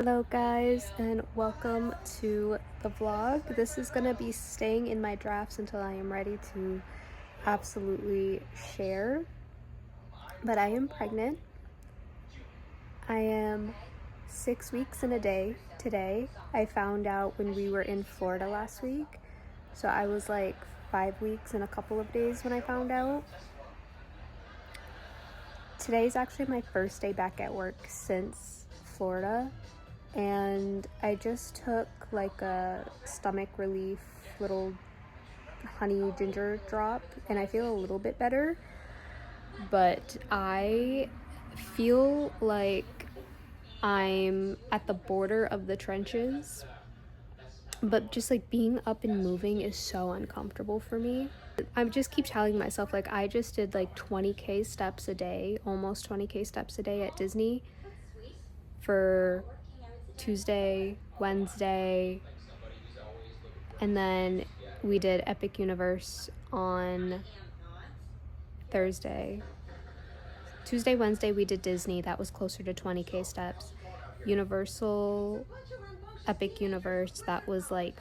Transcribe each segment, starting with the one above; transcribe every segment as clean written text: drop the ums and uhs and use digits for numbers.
Hello guys, and welcome to the vlog. This is gonna be staying in my drafts until I am ready to absolutely share. But I am pregnant. I am 6 weeks and a day today. I found out when we were in Florida last week. So I was like 5 weeks and a couple of days when I found out. Today's actually my first day back at work since Florida. And I just took like a stomach relief little honey ginger drop and I feel a little bit better, but I feel like I'm at the border of the trenches, but just like being up and moving is so uncomfortable for me. I just keep telling myself, like, I just did like 20k steps a day, almost 20k steps a day at Disney for Tuesday, Wednesday, and then we did Epic Universe on Thursday. Tuesday, Wednesday we did Disney. That was closer to 20k steps. Universal, Epic Universe, that was like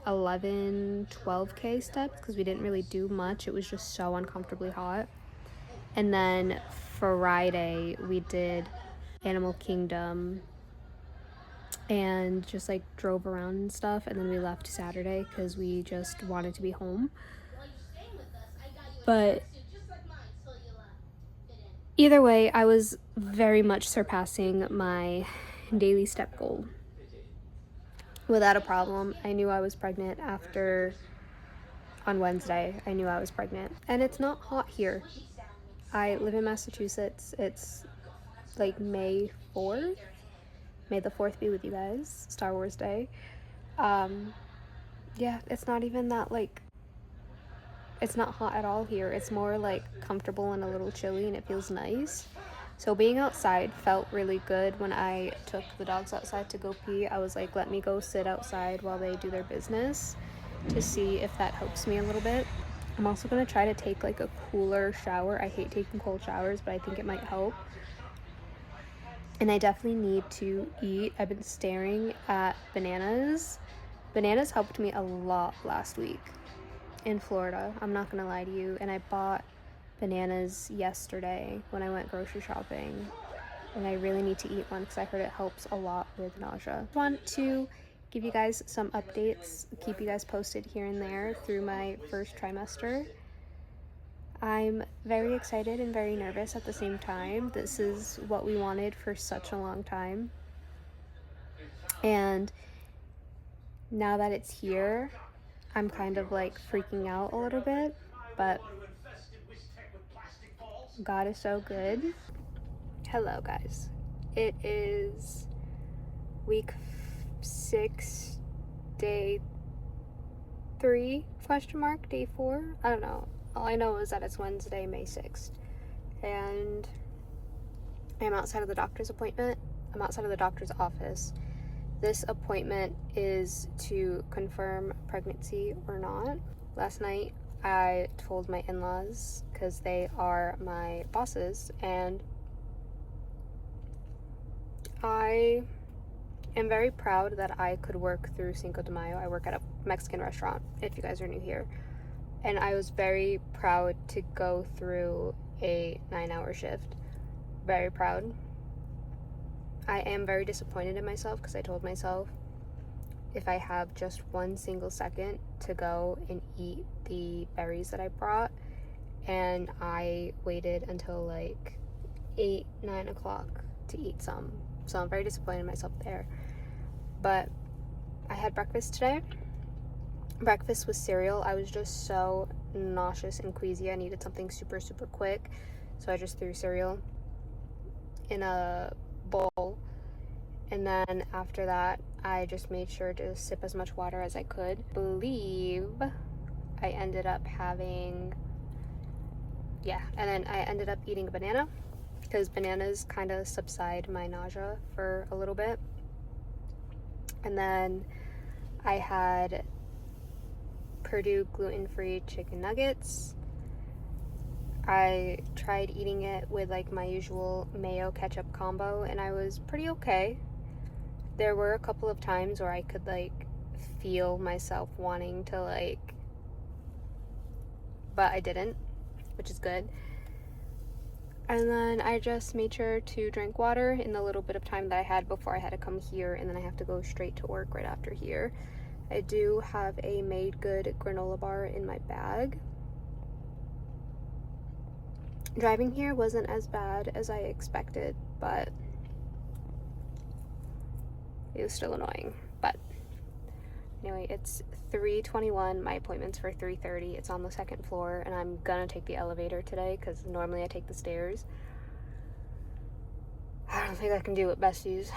12k steps because we didn't really do much. It was just so uncomfortably hot. And then Friday we did Animal Kingdom and just like drove around and stuff, and then we left Saturday because we just wanted to be home. But either way, I was very much surpassing my daily step goal without a problem. I knew I was pregnant on Wednesday. I knew I was pregnant. And it's not hot here. I live in Massachusetts. It's like May 4th. May the 4th be with you guys. Star Wars Day. Yeah, it's not even that like, it's not hot at all here. It's more like comfortable and a little chilly, and it feels nice. So being outside felt really good. When I took the dogs outside to go pee, I was like, let me go sit outside while they do their business to see if that helps me a little bit. I'm also going to try to take like a cooler shower. I hate taking cold showers, but I think it might help. And I definitely need to eat. I've been staring at bananas. Bananas helped me a lot last week in Florida. I'm not gonna lie to you. And I bought bananas yesterday when I went grocery shopping. And I really need to eat one because I heard it helps a lot with nausea. I want to give you guys some updates, keep you guys posted here and there through my first trimester. I'm very excited and very nervous at the same time. This is what we wanted for such a long time. And now that it's here, I'm kind of like freaking out a little bit, but God is so good. Hello guys. It is week 6, day 3, day 4? I don't know. All I know is that it's Wednesday, May 6th. And I'm outside of the doctor's appointment. I'm outside of the doctor's office. This appointment is to confirm pregnancy or not. Last night, I told my in-laws, because they are my bosses, and I am very proud that I could work through Cinco de Mayo. I work at a Mexican restaurant, if you guys are new here. And I was very proud to go through a 9-hour shift. Very proud. I am very disappointed in myself because I told myself if I have just one single second to go and eat the berries that I brought, and I waited until like 8-9 o'clock to eat some. So I'm very disappointed in myself there. But I had breakfast today. Breakfast was cereal. I was just so nauseous and queasy. I needed something super, super quick. So I just threw cereal in a bowl. And then after that, I just made sure to sip as much water as I could. I believe I ended up having, and then I ended up eating a banana because bananas kind of subside my nausea for a little bit. And then I had Purdue gluten-free chicken nuggets. I tried eating it with like my usual mayo ketchup combo, and I was pretty okay. there were a couple of times where I could like feel myself wanting to like, but I didn't, which is good. And then I just made sure to drink water in the little bit of time that I had before I had to come here, and then I have to go straight to work right after here. I do have a made good granola bar in my bag. Driving here wasn't as bad as I expected, but it was still annoying. But anyway, it's 3:21. My appointment's for 3:30. It's on the second floor, and I'm gonna take the elevator today because normally I take the stairs. I don't think I can do it, besties.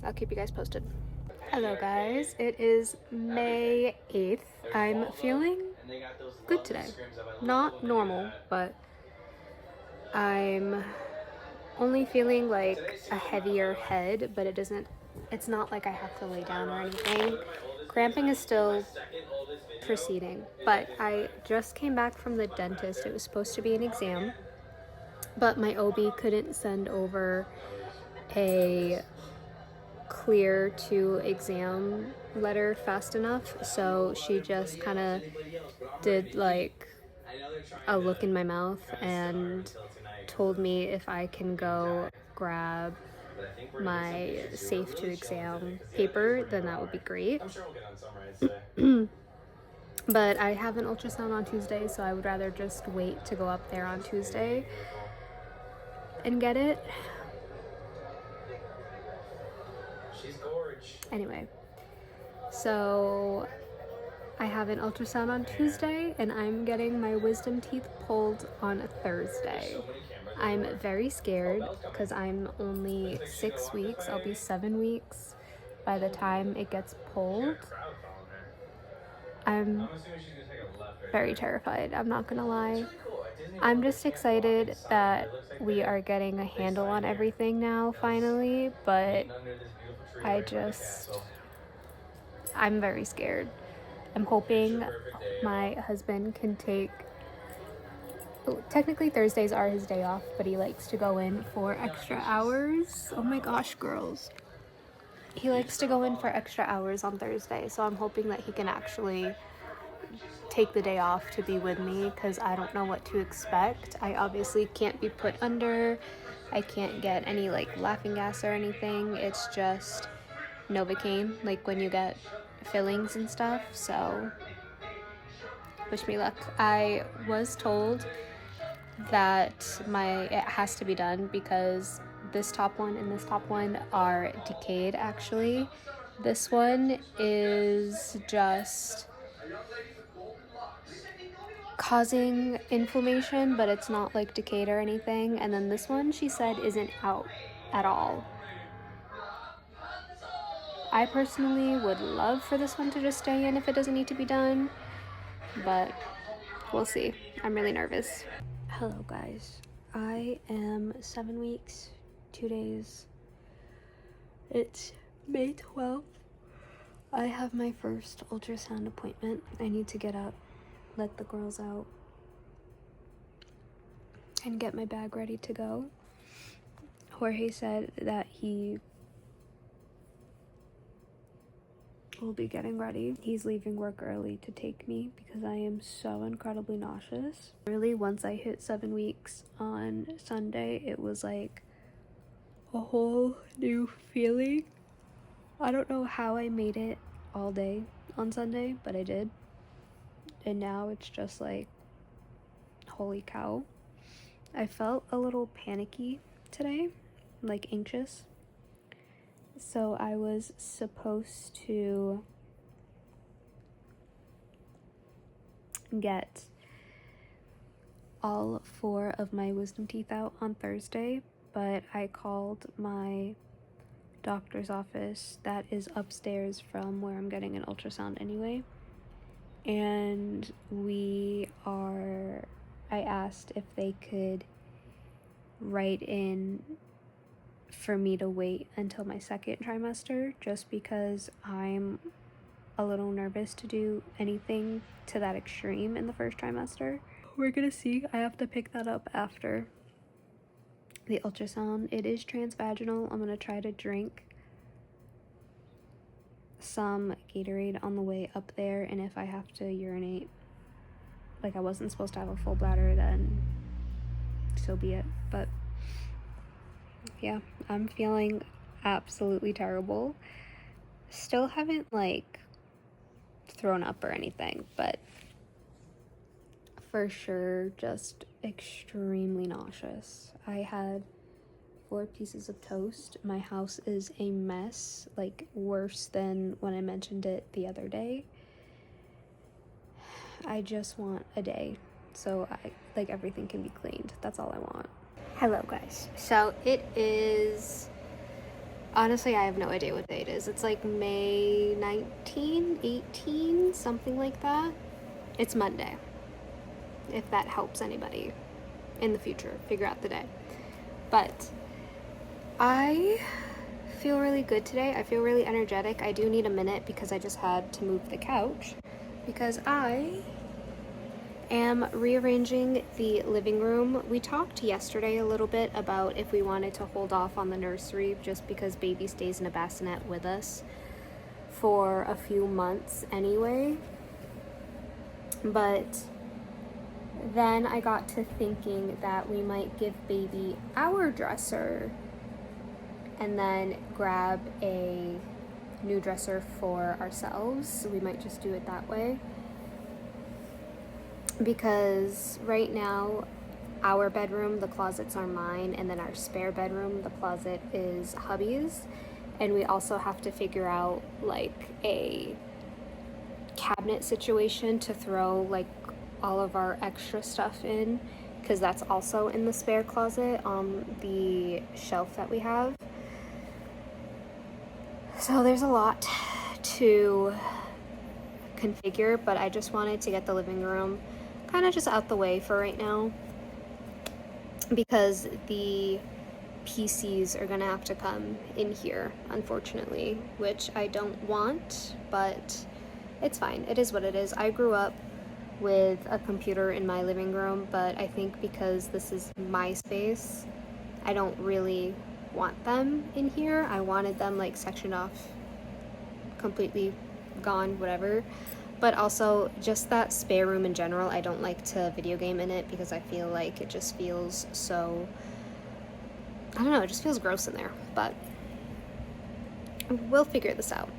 I'll keep you guys posted. Hello guys, it is May 8th. I'm feeling good today. Not normal, but I'm only feeling like a heavier head, but it's not like I have to lay down or anything. Cramping is still proceeding, but I just came back from the dentist. It was supposed to be an exam, but my OB couldn't send over a clear to exam letter fast enough, so she just kind of did like a look in my mouth and told me if I can go grab my safe to exam paper, then that would be great. But I have an ultrasound on Tuesday, so I would rather just wait to go up there on Tuesday and get it. Anyway, so I have an ultrasound on Tuesday, and I'm getting my wisdom teeth pulled on Thursday. I'm very scared because I'm only 6 weeks. I'll be 7 weeks by the time it gets pulled. I'm very terrified, I'm not gonna lie. I'm just excited that we are getting a handle on everything now, finally, but I'm very scared. I'm hoping my husband can take, technically Thursdays are his day off, but he likes to go in for extra hours. Oh my gosh, girls. He likes to go in for extra hours on Thursday, so I'm hoping that he can actually take the day off to be with me, because I don't know what to expect. I obviously can't be put under. I can't get any like laughing gas or anything. It's just Novocaine, like when you get fillings and stuff, so wish me luck. I was told that it has to be done because this top one and this top one are decayed actually. This one is just causing inflammation, but it's not like decayed or anything. And then this one, she said, isn't out at all. I personally would love for this one to just stay in if it doesn't need to be done, but we'll see. I'm really nervous. Hello guys, I am 7 weeks, 2 days. It's May 12th. I have my first ultrasound appointment. I need to get up, let the girls out, and get my bag ready to go. Jorge said that he will be getting ready. He's leaving work early to take me because I am so incredibly nauseous. Really, once I hit 7 weeks on Sunday, it was like a whole new feeling. I don't know how I made it all day on Sunday, but I did. And now it's just like, holy cow. I felt a little panicky today, like anxious. So I was supposed to get all 4 of my wisdom teeth out on Thursday, but I called my doctor's office that is upstairs from where I'm getting an ultrasound anyway, and I asked if they could write in for me to wait until my second trimester, just because I'm a little nervous to do anything to that extreme in the first trimester. We're gonna see. I have to pick that up after the ultrasound. It is transvaginal. I'm gonna try to drink some Gatorade on the way up there, and if I have to urinate, like I wasn't supposed to have a full bladder, then so be it. But yeah, I'm feeling absolutely terrible. Still haven't like thrown up or anything, but for sure just extremely nauseous. I had 4 pieces of toast. My house is a mess, like worse than when I mentioned it the other day. I just want a day so everything can be cleaned. That's all I want. Hello guys. So it is, honestly I have no idea what day it is. It's like May 19, 18, something like that. It's Monday, if that helps anybody in the future figure out the day. But I feel really good today. I feel really energetic. I do need a minute because I just had to move the couch because I am rearranging the living room. We talked yesterday a little bit about if we wanted to hold off on the nursery just because baby stays in a bassinet with us for a few months anyway. But then I got to thinking that we might give baby our dresser and then grab a new dresser for ourselves. So we might just do it that way. Because right now, our bedroom, the closets are mine, and then our spare bedroom, the closet is hubby's. And we also have to figure out like a cabinet situation to throw like all of our extra stuff in, because that's also in the spare closet on the shelf that we have. So there's a lot to configure, but I just wanted to get the living room kind of just out the way for right now, because the PCs are gonna have to come in here, unfortunately, which I don't want, but it's fine. It is what it is. I grew up with a computer in my living room, but I think because this is my space, I don't really want them in here. I wanted them like sectioned off, completely gone, whatever. But also just that spare room in general, I don't like to video game in it because I feel like it just feels so, I don't know, it just feels gross in there. But we'll figure this out.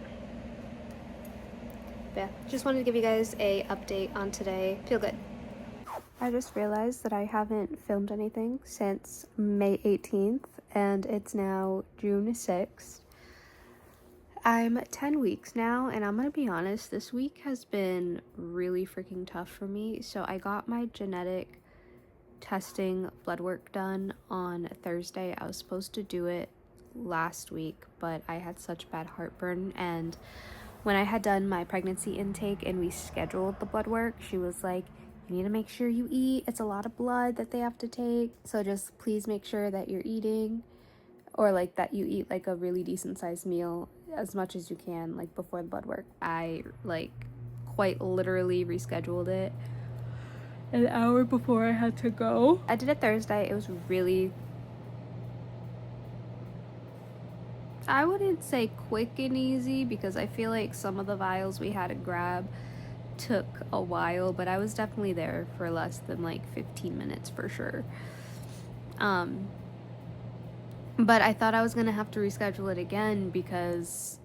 But yeah, just wanted to give you guys a update on today. Feel good. I just realized that I haven't filmed anything since May 18th, and it's now June 6th. I'm 10 weeks now, and I'm gonna be honest, this week has been really freaking tough for me. So I got my genetic testing blood work done on Thursday. I was supposed to do it last week, but I had such bad heartburn, and when I had done my pregnancy intake and we scheduled the blood work, she was like, you need to make sure you eat. It's a lot of blood that they have to take. So just please make sure that you're eating, or like that you eat like a really decent sized meal as much as you can, like before the blood work. I like quite literally rescheduled it an hour before I had to go. I did it Thursday. It was really, I wouldn't say quick and easy, because I feel like some of the vials we had to grab took a while, but I was definitely there for less than like 15 minutes for sure. But I thought I was gonna have to reschedule it again because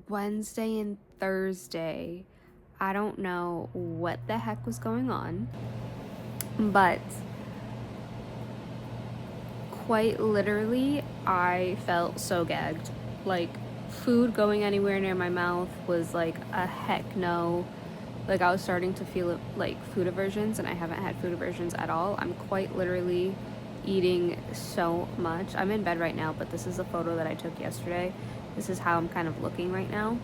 Wednesday and Thursday, I don't know what the heck was going on, but quite literally I felt so gagged. Like food going anywhere near my mouth was like a heck no. Like I was starting to feel like food aversions, and I haven't had food aversions at all. I'm quite literally eating so much. I'm in bed right now, but this is a photo that I took yesterday. This is how I'm kind of looking right now.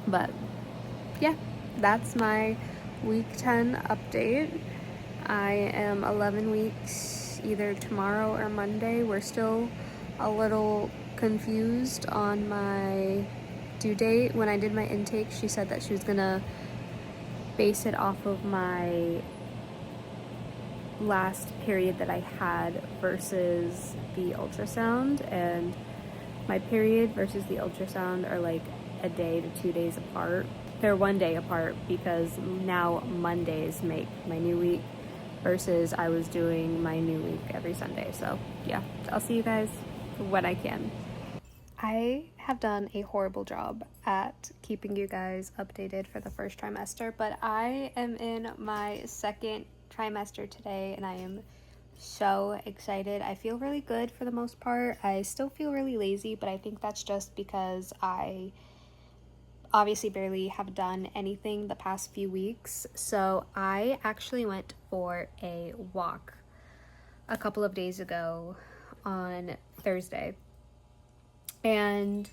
But yeah, that's my week 10 update. I am 11 weeks either tomorrow or Monday. We're still a little confused on my due date. When I did my intake, she said that she was gonna base it off of my last period that I had versus the ultrasound, and My period versus the ultrasound are like a day to 2 days apart. They're 1 day apart because now Mondays make my new week versus I was doing my new week every Sunday. So yeah, I'll see you guys when I can. I have done a horrible job at keeping you guys updated for the first trimester, but I am in my second trimester today and I am so excited. I feel really good for the most part. I still feel really lazy, but I think that's just because I obviously barely have done anything the past few weeks. So I actually went for a walk a couple of days ago on Thursday. And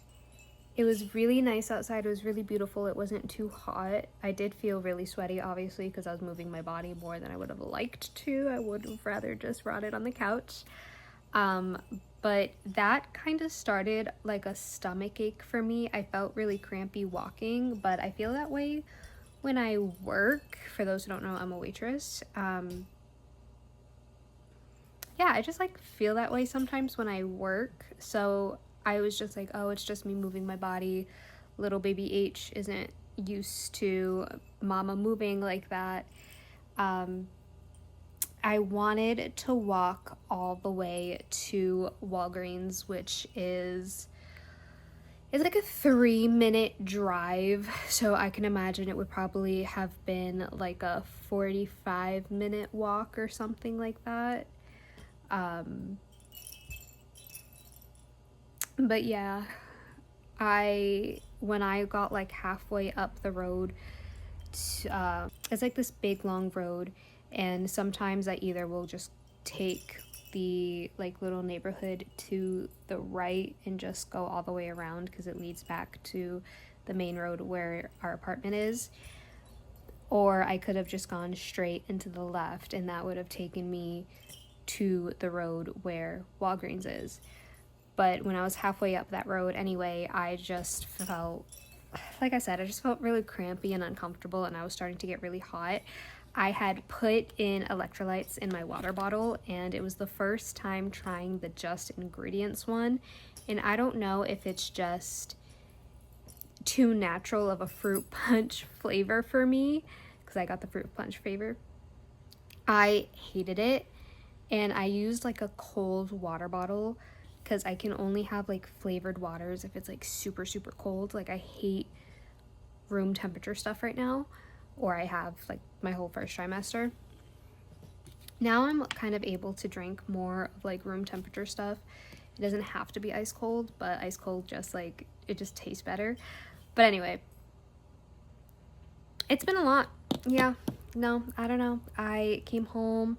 it was really nice outside. It was really beautiful. It wasn't too hot. I did feel really sweaty, obviously, because I was moving my body more than I would have liked to. I would have rather just rotted on the couch. But that kind of started like a stomach ache for me. I felt really crampy walking, but I feel that way when I work. For those who don't know, I'm a waitress. Yeah, I just like feel that way sometimes when I work. So I was just like, oh, it's just me moving my body. Little baby H isn't used to mama moving like that. I wanted to walk all the way to Walgreens, which is it's like a 3-minute drive. So I can imagine it would probably have been like a 45-minute walk or something like that. But yeah, when I got like halfway up the road, it's like this big long road, and sometimes I either will just take the like little neighborhood to the right and just go all the way around because it leads back to the main road where our apartment is, or I could have just gone straight into the left and that would have taken me to the road where Walgreens is. But when I was halfway up that road anyway, I just felt, like I said, I just felt really crampy and uncomfortable, and I was starting to get really hot. I had put in electrolytes in my water bottle, and it was the first time trying the Just Ingredients one. And I don't know if it's just too natural of a fruit punch flavor for me, because I got the fruit punch flavor. I hated it, and I used like a cold water bottle because I can only have like flavored waters if it's like super super cold. Like I hate room temperature stuff right now, or I have like my whole first trimester. Now I'm kind of able to drink more of like room temperature stuff. It doesn't have to be ice cold, but ice cold just like it just tastes better. But anyway, it's been a lot. Yeah, no, I don't know. I came home,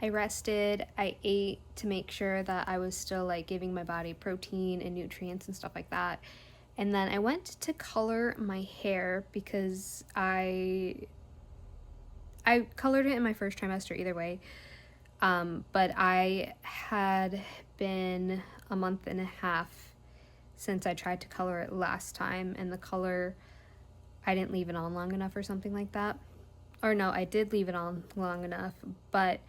I rested, I ate to make sure that I was still like giving my body protein and nutrients and stuff like that. And then I went to color my hair because I colored it in my first trimester either way. But I had been a month and a half since I tried to color it last time, and the color, I didn't leave it on long enough or something like that. Or no, I did leave it on long enough, but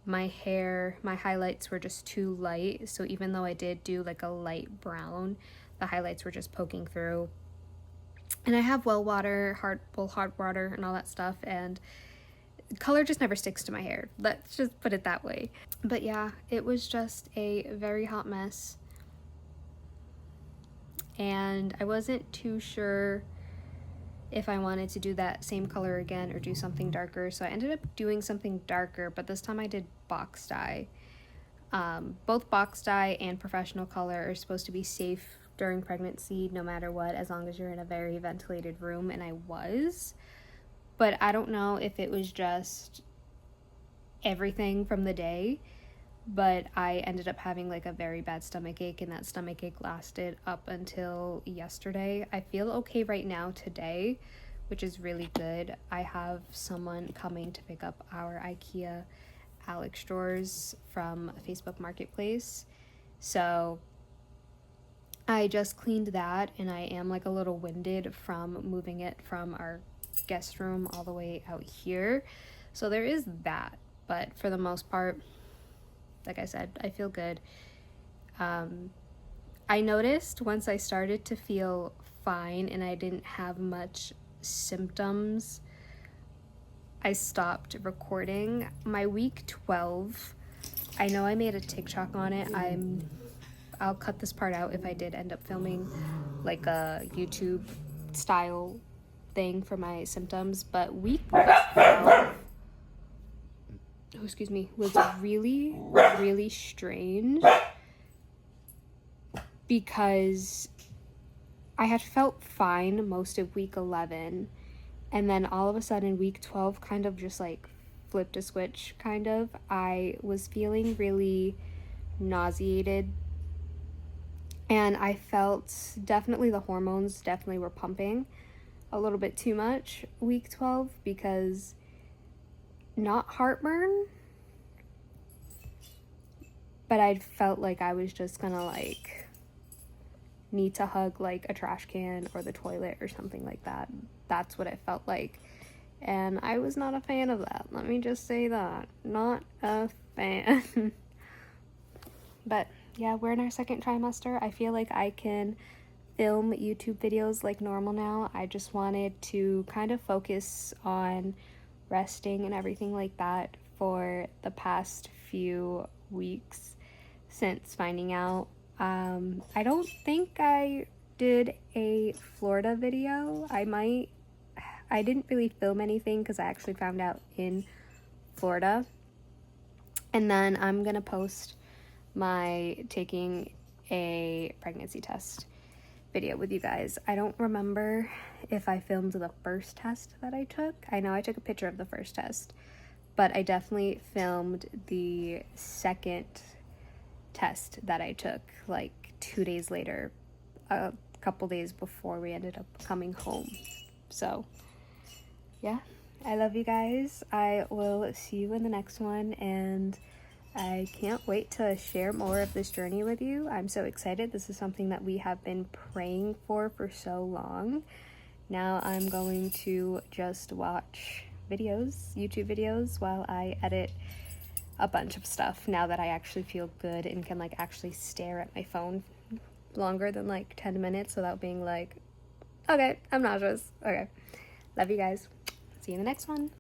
my hair, my highlights were just too light. So even though I did do like a light brown, the highlights were just poking through. And I have well water, hard water and all that stuff, and color just never sticks to my hair. Let's just put it that way. But yeah, it was just a very hot mess. And I wasn't too sure if I wanted to do that same color again or do something darker. So I ended up doing something darker, but this time I did box dye. Both box dye and professional color are supposed to be safe during pregnancy no matter what, as long as you're in a very ventilated room, and I was. But I don't know if it was just everything from the day, but I ended up having like a very bad stomach ache, and that stomach ache lasted up until yesterday. I feel okay right now today, which is really good. I have someone coming to pick up our IKEA Alex drawers from Facebook Marketplace. So I just cleaned that, and I am like a little winded from moving it from our guest room all the way out here. So there is that, but for the most part, like I said, I feel good. I noticed once I started to feel fine and I didn't have much symptoms, I stopped recording. My week 12, I know I made a TikTok on it. I'll cut this part out if I did end up filming like a YouTube style thing for my symptoms, but week 12, oh, excuse me, was really, really strange because I had felt fine most of week 11, and then all of a sudden week 12 kind of just like flipped a switch, kind of. I was feeling really nauseated, and I felt definitely the hormones definitely were pumping a little bit too much week 12, because not heartburn, but I felt like I was just gonna like need to hug like a trash can or the toilet or something like that. That's what it felt like, and I was not a fan of that. Let me just say that. Not a fan. But yeah, we're in our second trimester. I feel like I can film YouTube videos like normal now. I just wanted to kind of focus on resting and everything like that for the past few weeks since finding out. I don't think I did a Florida video. I didn't really film anything because I actually found out in Florida. And then I'm gonna post my taking a pregnancy test video with you guys. I don't remember if I filmed the first test that I took. I know I took a picture of the first test, but I definitely filmed the second test that I took like 2 days later, a couple days before we ended up coming home. So yeah, I love you guys. I will see you in the next one, and I can't wait to share more of this journey with you. I'm so excited. This is something that we have been praying for so long. Now I'm going to just watch videos, YouTube videos, while I edit a bunch of stuff now that I actually feel good and can like actually stare at my phone longer than like 10 minutes without being like, okay, I'm nauseous. Okay. Love you guys. See you in the next one.